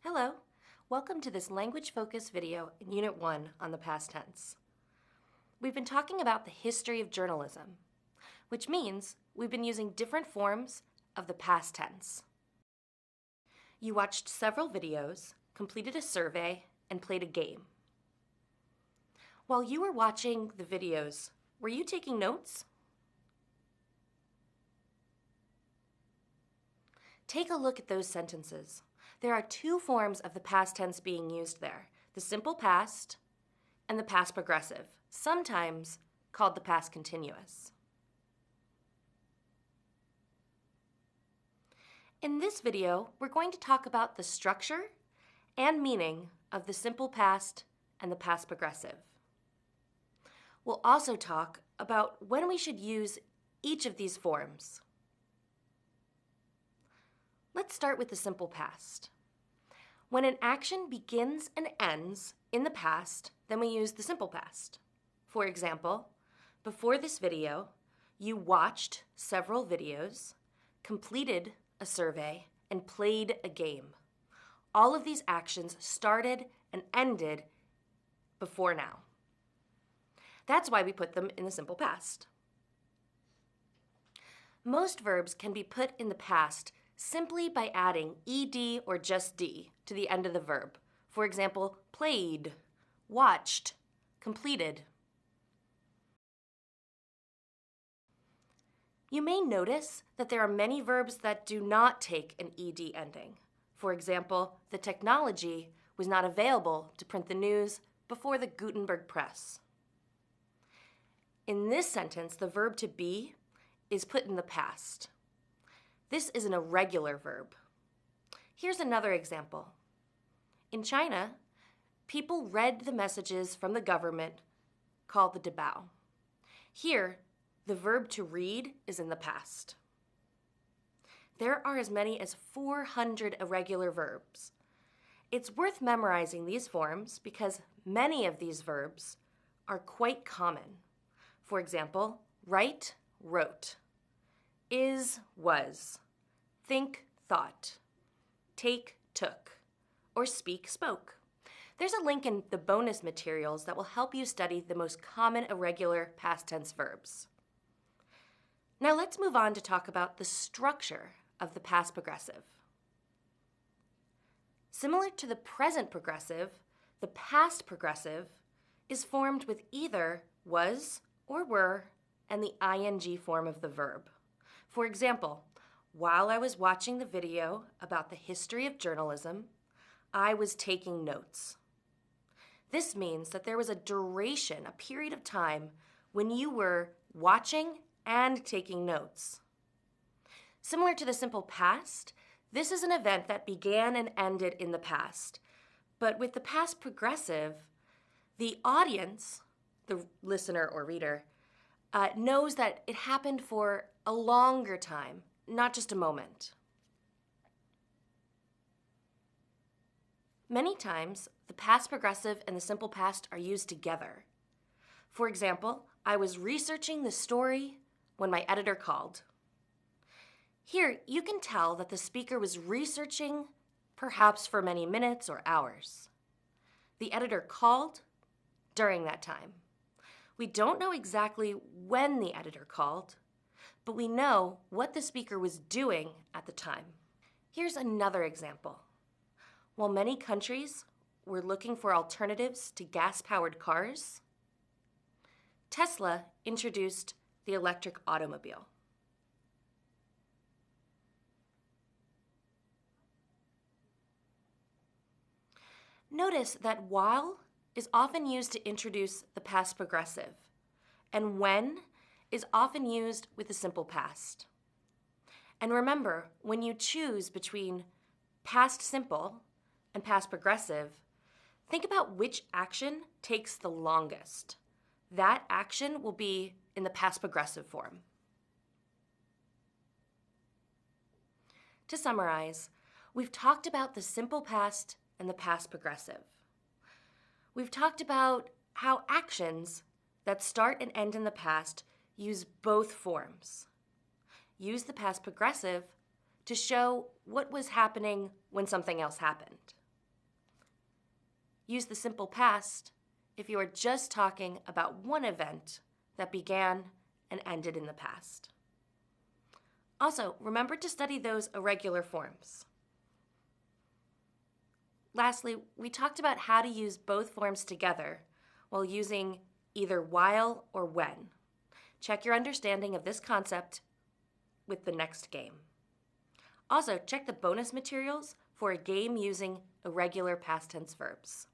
Hello, welcome to this language-focused video in Unit 1 on the past tense. We've been talking about the history of journalism, which means we've been using different forms of the past tense. You watched several videos, completed a survey, and played a game. While you were watching the videos, were you taking notes? Take a look at those sentences. There are two forms of the past tense being used there, the simple past and the past progressive, sometimes called the past continuous. In this video, we're going to talk about the structure and meaning of the simple past and the past progressive. We'll also talk about when we should use each of these forms. Let's start with the simple past. When an action begins and ends in the past, then we use the simple past. For example, before this video, you watched several videos, completed a survey, and played a game. All of these actions started and ended before now. That's why we put them in the simple past. Most verbs can be put in the past simply by adding ed or just d to the end of the verb. For example, played, watched, completed. You may notice that there are many verbs that do not take an ed ending. For example, the technology was not available to print the news before the Gutenberg press. In this sentence, the verb to be is put in the past. This is an irregular verb. Here's another example. In China, people read the messages from the government called the Debao. Here, the verb to read is in the past. There are as many as 400 irregular verbs. It's worth memorizing these forms because many of these verbs are quite common. For example, write, wrote. Is, was, think, thought, take, took, or speak, spoke. There's a link in the bonus materials that will help you study the most common irregular past tense verbs. Now let's move on to talk about the structure of the past progressive. Similar to the present progressive, the past progressive is formed with either was or were and the ing form of the verb. For example, while I was watching the video about the history of journalism, I was taking notes. This means that there was a duration, a period of time, when you were watching and taking notes. Similar to the simple past, this is an event that began and ended in the past. But with the past progressive, the audience, the listener or reader, knows that it happened for a longer time, not just a moment. Many times, the past progressive and the simple past are used together. For example, I was researching the story when my editor called. Here, you can tell that the speaker was researching perhaps for many minutes or hours. The editor called during that time. We don't know exactly when the editor called, but we know what the speaker was doing at the time. Here's another example. While many countries were looking for alternatives to gas-powered cars, Tesla introduced the electric automobile. Notice that while is often used to introduce the past progressive, and when is often used with the simple past. And remember, when you choose between past simple and past progressive, think about which action takes the longest. That action will be in the past progressive form. To summarize, we've talked about the simple past and the past progressive. We've talked about how actions that start and end in the past use both forms. Use the past progressive to show what was happening when something else happened. use the simple past if you are just talking about one event that began and ended in the past. Also, remember to study those irregular forms. Lastly, we talked about how to use both forms together while using either while or when. Check your understanding of this concept with the next game. Also, check the bonus materials for a game using irregular past tense verbs.